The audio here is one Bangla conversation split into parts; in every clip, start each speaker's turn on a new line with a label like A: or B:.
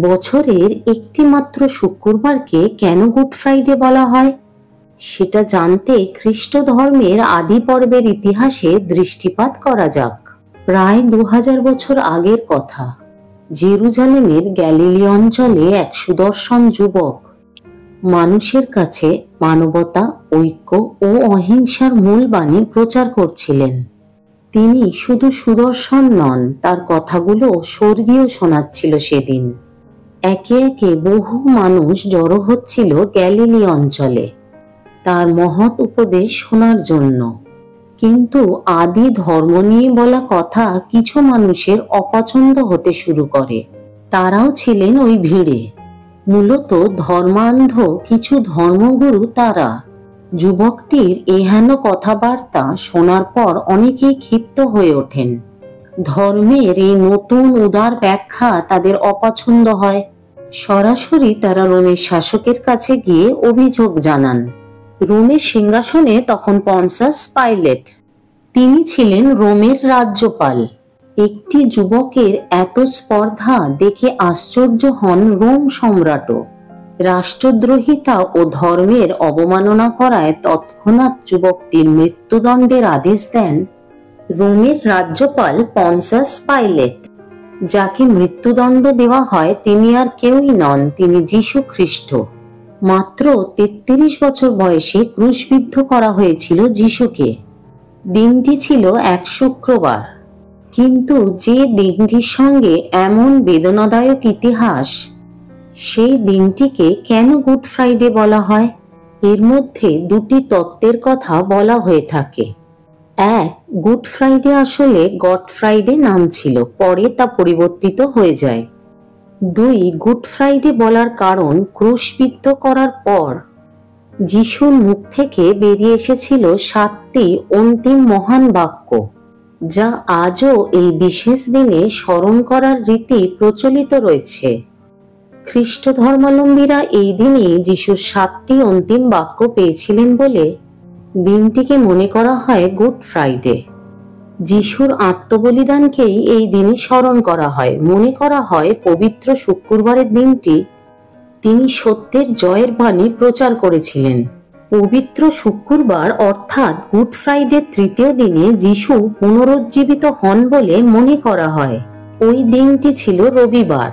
A: বছরের একটি মাত্র শুক্রবারকে কেন গুড ফ্রাইডে বলা হয় সেটা জানতে খ্রিস্ট ধর্মের আদি পর্বের ইতিহাসে দৃষ্টিপাত করা যাক। প্রায় 2000 বছর আগের কথা। জেরুজালেমের গ্যালিলি অঞ্চলে এক সুদর্শন যুবক মানুষের কাছে মানবতা, ঐক্য ও অহিংসার মূল বাণী প্রচার করছিলেন। তিনি শুধু সুদর্শন নন, তার কথাগুলো স্বর্গীয় শোনাচ্ছিল সেদিন। একে একে বহু মানুষ জড়ো হচ্ছিল গ্যালিলি অঞ্চলে তার মহৎ উপদেশ শোনার জন্য। কিন্তু আদি ধর্ম নিয়ে বলা কথা কিছু মানুষের অপছন্দ হতে শুরু করে। তারাও ছিলেন ওই ভিড়ে। মূলত ধর্মান্ধ কিছু ধর্মগুরু তারা। যুবকটির এহেন কথাবার্তা শোনার পর অনেকেই ক্ষিপ্ত হয়ে ওঠেন। ধর্মের এই নতুন উদার ব্যাখ্যা তাদের অপছন্দ হয়। সরাসরি তারা রোমের শাসকের কাছে গিয়ে অভিযোগ জানান। রোমের সিংহাসনে তখন পন্সাস পাইলেট। তিনি ছিলেন রোমের রাজ্যপাল। একটি যুবকের এত স্পর্ধা দেখে আশ্চর্য হন রোম সম্রাটও। রাষ্ট্রদ্রোহিতা ও ধর্মের অবমাননা করায় তৎক্ষণাৎ যুবকটির মৃত্যুদণ্ডের আদেশ দেন রোমের রাজ্যপাল পন্সাস পাইলেট। যাকে মৃত্যুদণ্ড দেওয়া হয় তিনি আর কেউই নন, তিনি যীশু খ্রিস্ট। মাত্র 33 বছর বয়সে ক্রুশবিদ্ধ করা হয়েছিল যীশুকে। দিনটি ছিল এক শুক্রবার। কিন্তু যে দিনটির সঙ্গে এমন বেদনাদায়ক ইতিহাস, সেই দিনটিকে কেন গুড ফ্রাইডে বলা হয়? এর মধ্যে দুটি তত্ত্বের কথা বলা হয়ে থাকে। এক, গুড ফ্রাইডে আসলে গড ফ্রাইডে নাম ছিল, পরে তা পরিবর্তিত হয়ে যায়। দুই, গুড ফ্রাইডে বলার কারণ ক্রুশবিদ্ধ করার পর যিশুর মুখ থেকে বেরিয়ে এসেছিল 7টি অন্তিম মহান বাক্য, যা আজও এই বিশেষ দিনে স্মরণ করার রীতি প্রচলিত রয়েছে। খ্রিস্ট ধর্মাবলম্বীরা এই দিনে যিশুর 7টি অন্তিম বাক্য পেয়েছিলেন বলে দিনটিকে মনে করা হয় গুড ফ্রাইডে। যিশুর আত্মবলিদানকেই এই দিনে স্মরণ করা হয়। মনে করা হয় পবিত্র শুক্রবারের দিনটি তিনি সত্যের জয়ের বাণী প্রচার করেছিলেন। পবিত্র শুক্রবার অর্থাৎ গুড ফ্রাইডের তৃতীয় দিনে যিশু পুনরুজ্জীবিত হন বলে মনে করা হয়। ওই দিনটি ছিল রবিবার।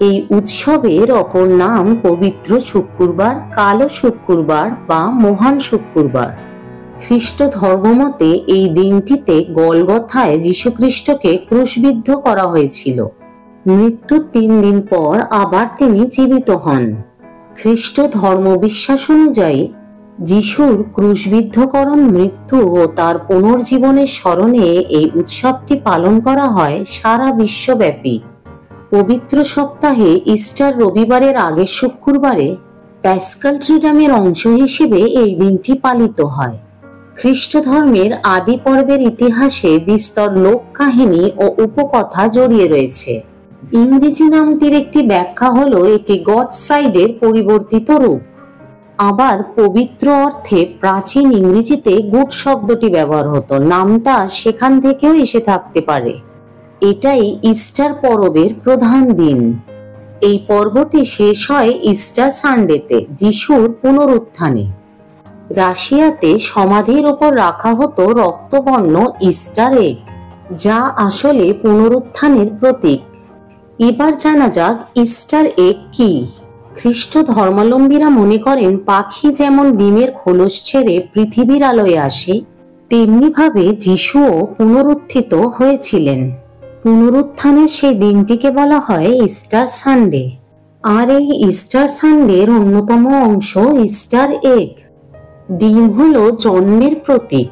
A: এই উৎসবের অপর নাম পবিত্র শুক্রবার, কালো শুক্রবার বা মহান শুক্রবার। খ্রিস্ট ধর্মমতে এই দিনটিতে গলগথায় যীশুখ্রিস্টকে ক্রুশবিদ্ধ করা হয়েছিল। মৃত্যুর 3 দিন পর আবার তিনি জীবিত হন। খ্রিস্ট ধর্ম বিশ্বাস অনুযায়ী যিশুর ক্রুশবিদ্ধকরণ, মৃত্যু ও তার পুনর্জীবনের স্মরণে এই উৎসবটি পালন করা হয় সারা বিশ্বব্যাপী। পবিত্র সপ্তাহে ইস্টার রবিবারের আগের শুক্রবারে প্যাসকাল ট্রিডামের অংশ হিসেবে এই দিনটি পালিত হয়। খ্রিস্ট ধর্মের আদি পর্বের ইতিহাসে বিস্তর লোক কাহিনী ও উপকথা জড়িয়ে রয়েছে। ইংরেজি নামটির একটি ব্যাখ্যা হলো এটি গডস ফ্রাইডের পরিবর্তিত রূপ। আবার পবিত্র অর্থে প্রাচীন ইংরেজিতে গুড শব্দটি ব্যবহার হতো। নামটা সেখান থেকেও এসে থাকতে পারে। এটাই ইস্টার পরবের প্রধান দিন। এই পর্বটি শেষ হয় ইস্টার সানডেতে, যিশুর পুনরুত্থানে। রাশিয়াতে সমাধির ওপর রাখা হতো রক্তবর্ণ ইস্টার এগ, যা আসলে পুনরুত্থানের প্রতীক। এবার জানা যাক ইস্টার এগ কি। খ্রিস্ট ধর্মাবলম্বীরা মনে করেন পাখি যেমন ডিমের খোলস ছেড়ে পৃথিবীর আলোয় আসে, তেমনি ভাবে যিশুও পুনরুত্থিত হয়েছিলেন। পুনরুত্থানের সেই দিনটিকে বলা হয় ইস্টার সানডে। আর এই ইস্টার সানডের অন্যতম অংশ ইস্টার এগ। ডিম হলো জন্মের প্রতীক।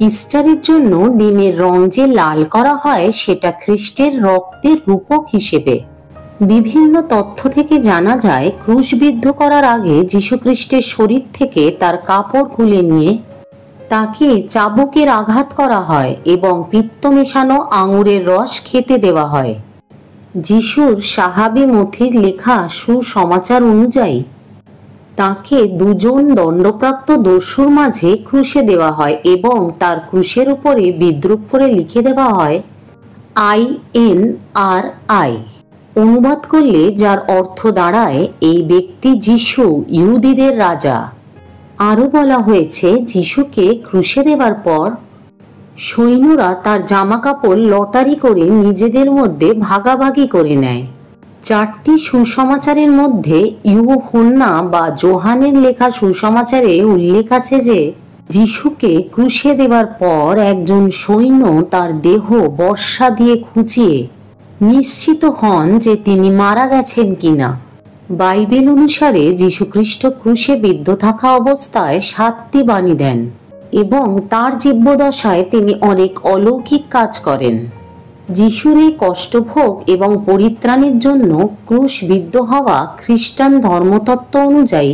A: ইস্টারের জন্য ডিমের রং যে লাল করা হয় সেটা খ্রিস্টের রক্তের রূপক হিসেবে। বিভিন্ন তথ্য থেকে জানা যায় ক্রুশবিদ্ধ করার আগে যীশুখ্রিস্টের শরীর থেকে তার কাপড় খুলে নিয়ে তাকে চাবুকের আঘাত করা হয় এবং পিত্ত মেশানো আঙুরের রস খেতে দেওয়া হয়। যিশুর সাহাবী মথির লেখা সুসমাচার অনুযায়ী তাকে 2 জন দণ্ডপ্রাপ্ত দস্যুর মাঝে ক্রুশে দেওয়া হয় এবং তার ক্রুশের উপরে বিদ্রূপ করে লিখে দেওয়া হয় INRI। অনুবাদ করলে যার অর্থ দাঁড়ায় এই ব্যক্তি যিশু, ইহুদিদের রাজা। আরো বলা হয়েছে যিশুকে ক্রুশে দেওয়ার পর সৈন্যরা তার জামা কাপড় লটারি করে নিজেদের মধ্যে ভাগাভাগি করে নেয়। চারটি সুসমাচারের মধ্যে ইউহান্না বা যোহানের লেখা সুসমাচারে উল্লেখ আছে যে যিশুকে ক্রুশে দেওয়ার পর একজন সৈন্য তার দেহ বর্শা দিয়ে খুঁচিয়ে নিশ্চিত হন যে তিনি মারা গেছেন কিনা। বাইবেল অনুসারে যীশুখ্রিস্ট ক্রুশে বিদ্ধ থাকা অবস্থায় 7টি বাণী দেন এবং তার জীবদ্দশায় তিনি অনেক অলৌকিক কাজ করেন। যিশুর এই কষ্টভোগ এবং পরিত্রাণের জন্য ক্রুশবিদ্ধ হওয়া খ্রিস্টান ধর্মতত্ত্ব অনুযায়ী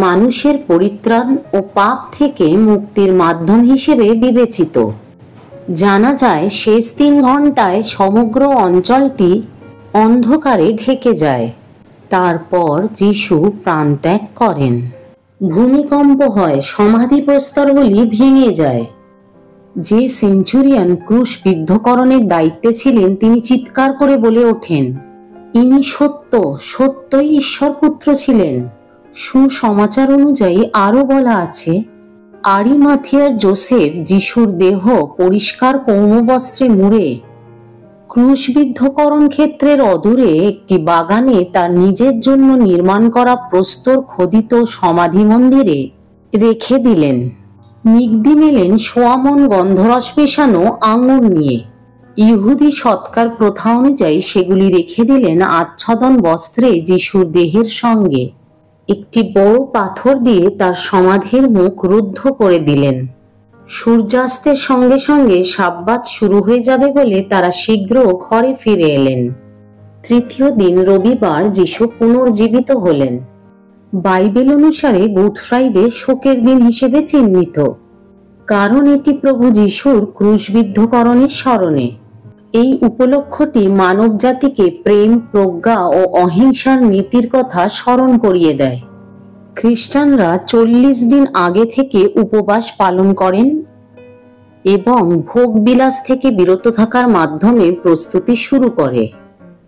A: মানুষের পরিত্রাণ ও পাপ থেকে মুক্তির মাধ্যম হিসেবে বিবেচিত। জানা যায় শেষ 3 ঘন্টায় সমগ্র অঞ্চলটি অন্ধকারে ঢেকে যায়। তারপর যিশু প্রাণত্যাগ করেন। ভূমিকম্প হয়, সমাধি প্রস্তরগুলি ভেঙে যায়। যে সেঞ্চুরিয়ান ক্রুশবিদ্ধকরণের দায়িত্বে ছিলেন তিনি চিৎকার করে বলে ওঠেন, ইনি সত্যই ঈশ্বর পুত্র ছিলেন। সুসমাচার অনুযায়ী আরো বলা আছে, আরিমাথিয়ার যোসেফ যিশুর দেহ পরিষ্কার কৌমবস্ত্রে মুড়ে ক্রুশবিদ্ধকরণ ক্ষেত্রের অদূরে একটি বাগানে তার নিজের জন্য নির্মাণ করা প্রস্তর খোদিত সমাধি মন্দিরে রেখে দিলেন। নিকদিম এলেন সোয়ামন গন্ধরস মেশানো আঙুর নিয়ে। ইহুদি সৎকার প্রথা অনুযায়ী সেগুলি রেখে দিলেন আচ্ছাদন বস্ত্রে যিশুর দেহের সঙ্গে। একটি বড় পাথর দিয়ে তার সমাধির মুখ রুদ্ধ করে দিলেন। সূর্যাস্তের সঙ্গে সঙ্গে সাব্বাত শুরু হয়ে যাবে বলে তারা শীঘ্র ঘরে ফিরে এলেন। 3য় দিন রবিবার যিশু পুনর্জীবিত হলেন। বাইবেল অনুসারে গুড ফ্রাইডে শোকের দিন হিসেবে চিহ্নিত, কারণ এটি প্রভু যিশুর ক্রুশবিদ্ধকরণের স্মরণে। এই উপলক্ষটি মানব জাতিকে প্রেম, প্রজ্ঞা ও অহিংসার নীতির কথা স্মরণ করিয়ে দেয়। খ্রিস্টানরা 40 দিন আগে থেকে উপবাস পালন করেন এবং ভোগবিলাস থেকে বিরত থাকার মাধ্যমে প্রস্তুতি শুরু করে।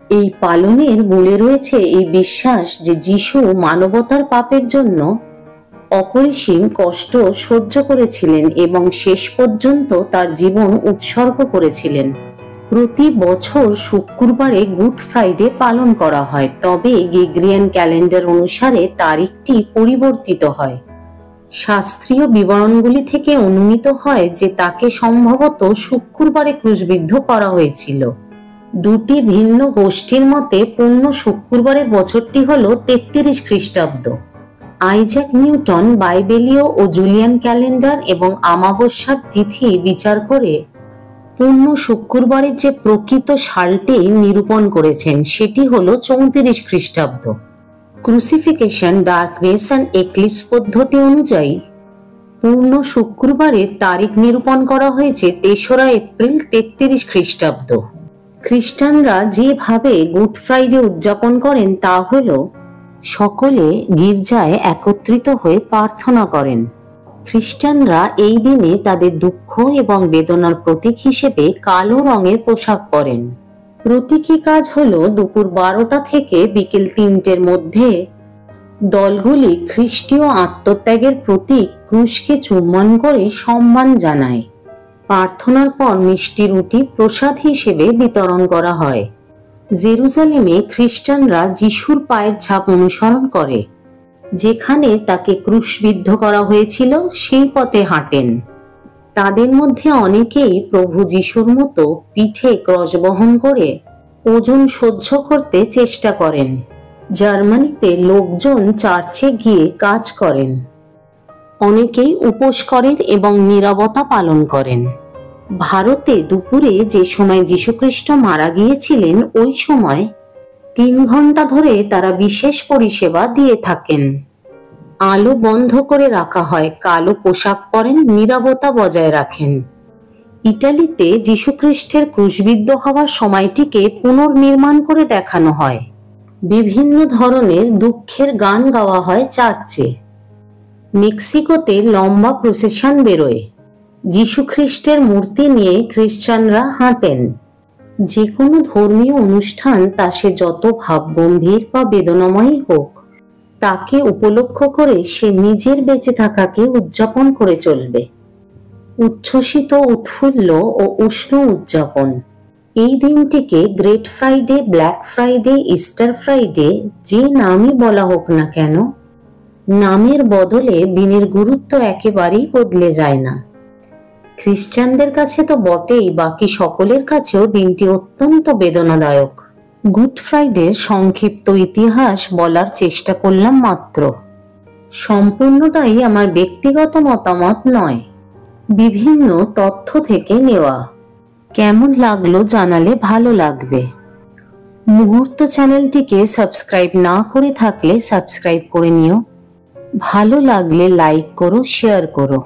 A: এই পালনের মূলে রয়েছে এই বিশ্বাস যে যিশু মানবতার পাপের জন্য অপরিসীম কষ্ট সহ্য করেছিলেন এবং শেষ পর্যন্ত তার জীবন উৎসর্গ করেছিলেন। প্রতি বছর শুক্রবারে গুড ফ্রাইডে পালন করা হয়, তবে গ্রেগরিয়ান ক্যালেন্ডার অনুসারে তারিখটি পরিবর্তিত হয়। শাস্ত্রীয় বিবরণগুলি থেকে অনুমিত হয় যে তাকে সম্ভবত শুক্রবারে ক্রুশবিদ্ধ করা হয়েছিল। দুটি ভিন্ন গোষ্ঠীর মতে পূর্ণ শুক্রবারের বছরটি হল 33 খ্রিস্টাব্দ। আইজাক নিউটন বাইবেলীয় ও জুলিয়ান ক্যালেন্ডার এবং আমাবস্যার তিথি বিচার করে পূর্ণ শুক্রবারের যে প্রকৃত সালটি নিরূপণ করেছেন সেটি হল 34 খ্রিস্টাব্দ। ক্রুসিফিকেশন, ডার্কনেস অ্যান্ড এক্লিপস পদ্ধতি অনুযায়ী পূর্ণ শুক্রবারের তারিখ নিরূপণ করা হয়েছে 3রা এপ্রিল 33 খ্রিস্টাব্দ। খ্রিস্টানরা যেভাবে গুড ফ্রাইডে উদযাপন করেন তা হল সকলে গির্জায় একত্রিত হয়ে প্রার্থনা করেন। খ্রিস্টানরা এই দিনে তাদের দুঃখ এবং বেদনার প্রতীক হিসেবে কালো রঙের পোশাক পরেন। প্রতীকী কাজ হল দুপুর 12টা থেকে বিকেল 3টের মধ্যে দলগুলি খ্রিস্টীয় আত্মত্যাগের প্রতীক ক্রুশকে চুম্বন করে সম্মান জানায়। প্রার্থনার পর মিষ্টি রুটি প্রসাদ হিসেবে বিতরণ করা হয়। জেরুজালেমে খ্রিস্টানরা যিশুর পায়ের ছাপ অনুসরণ করে, যেখানে তাকে ক্রুশবিদ্ধ করা হয়েছিল সেই পথে হাঁটেন। তাদের মধ্যে অনেকেই প্রভু যিশুর মতো পিঠে ক্রস বহন করে ওজন সহ্য করতে চেষ্টা করেন। জার্মানিতে লোকজন চার্চে গিয়ে কাজ করেন। অনেকেই উপোস করেন এবং নীরবতা পালন করেন। ভারতে দুপুরে যে সময় যীশুখ্রিস্ট মারা গিয়েছিলেন ওই সময় 3 ঘন্টা ধরে তারা বিশেষ পরিষেবা দিয়ে থাকেন। আলো বন্ধ করে রাখা হয়, কালো পোশাক পরেন, নীরবতা বজায় রাখেন। ইটালিতে যীশুখ্রিস্টের ক্রুশবিদ্ধ হওয়ার সময়টিকে পুনর্নির্মাণ করে দেখানো হয়। বিভিন্ন ধরনের দুঃখের গান গাওয়া হয় চার্চে। মেক্সিকোতে লম্বা প্রসেশন বেরোয়। যীশুখ্রিস্টের মূর্তি নিয়ে খ্রিস্টানরা হাঁটেন। যে কোনো ধর্মীয় অনুষ্ঠান তা সে যত ভাবগম্ভীর বা বেদনাময়ই হোক, তাকে উপলক্ষ করে সে নিজের বেঁচে থাকাকে উদযাপন করে চলবে। উচ্ছ্বসিত, উৎফুল্ল ও উষ্ণ উদযাপন। এই দিনটিকে great Friday, black Friday, Easter Friday, যে নামই বলা হোক না কেন, নামের বদলে দিনের গুরুত্ব একেবারেই বদলে যায় না। খ্রিস্টানদের কাছে তো বটেই, বাকি সকলের কাছেও দিনটি অত্যন্ত বেদনাদায়ক। গুড ফ্রাইডের সংক্ষিপ্ত ইতিহাস বলার চেষ্টা করলাম মাত্র। সম্পূর্ণটাই আমার ব্যক্তিগত মতামত নয়, বিভিন্ন তথ্য থেকে নেওয়া। কেমন লাগলো জানালে ভালো লাগবে। মুহূর্ত চ্যানেলটিকে সাবস্ক্রাইব না করে থাকলে সাবস্ক্রাইব করে নিও। ভালো লাগলে লাইক করো, শেয়ার করো।